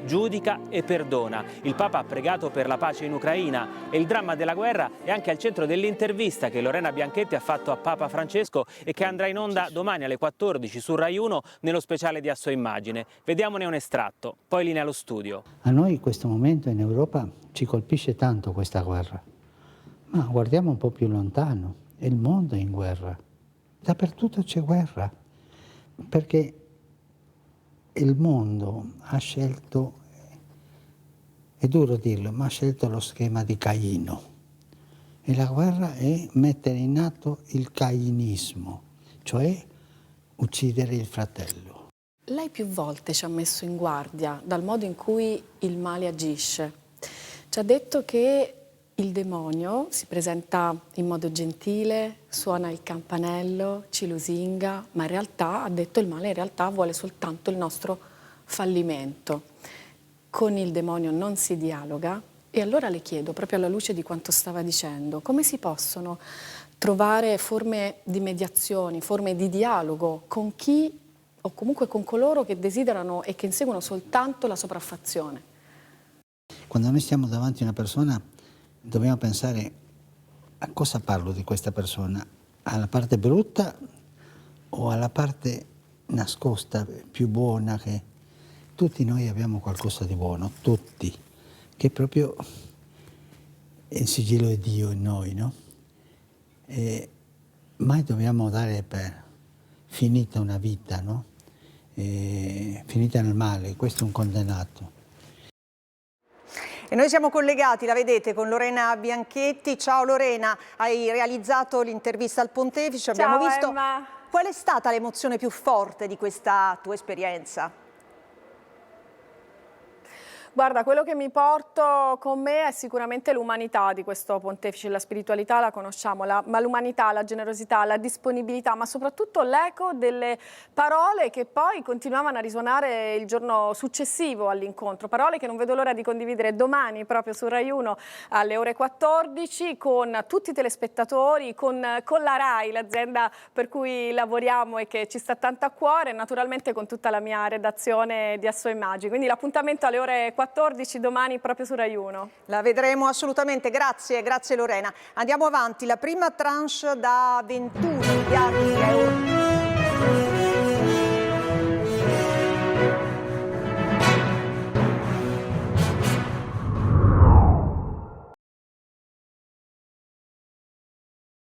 giudica e perdona. Il Papa ha pregato per la pace in Ucraina e il dramma della guerra è anche al centro dell'intervista che Lorena Bianchetti ha fatto a Papa Francesco e che andrà in onda domani alle 14 su Rai 1 nello speciale di A Sua Immagine. Vediamone un estratto, poi linea allo studio. A noi in questo momento in Europa ci colpisce tanto questa guerra, ma guardiamo un po' più lontano, è il mondo in guerra, dappertutto c'è guerra, perché il mondo ha scelto, è duro dirlo, ma ha scelto lo schema di Caino. E la guerra è mettere in atto il cainismo, cioè uccidere il fratello. Lei più volte ci ha messo in guardia dal modo in cui il male agisce. Ci ha detto che il demonio si presenta in modo gentile, suona il campanello, ci lusinga, ma in realtà, ha detto, il male in realtà vuole soltanto il nostro fallimento. Con il demonio non si dialoga e allora le chiedo, proprio alla luce di quanto stava dicendo, come si possono trovare forme di mediazione, forme di dialogo con chi o comunque con coloro che desiderano e che inseguono soltanto la sopraffazione? Quando noi stiamo davanti a una persona dobbiamo pensare a cosa parlo di questa persona, alla parte brutta o alla parte nascosta, più buona, che tutti noi abbiamo qualcosa di buono, tutti, che proprio è il sigillo di Dio in noi, no? E mai dobbiamo dare per finita una vita, no? Finita nel male, questo è un condannato. E noi siamo collegati, la vedete, con Lorena Bianchetti. Ciao Lorena, hai realizzato l'intervista al Pontefice, abbiamo visto. Emma. Qual è stata l'emozione più forte di questa tua esperienza? Guarda, quello che mi porto con me è sicuramente l'umanità di questo pontefice, la spiritualità la conosciamo, ma l'umanità, la generosità, la disponibilità, ma soprattutto l'eco delle parole che poi continuavano a risuonare il giorno successivo all'incontro, parole che non vedo l'ora di condividere domani proprio su Rai 1 alle ore 14 con tutti i telespettatori, con la Rai, l'azienda per cui lavoriamo e che ci sta tanto a cuore, e naturalmente con tutta la mia redazione di A Sua Immagine. Quindi l'appuntamento alle ore 14 domani proprio su Rai 1. La vedremo assolutamente, grazie Lorena. Andiamo avanti, la prima tranche da 21 miliardi di euro.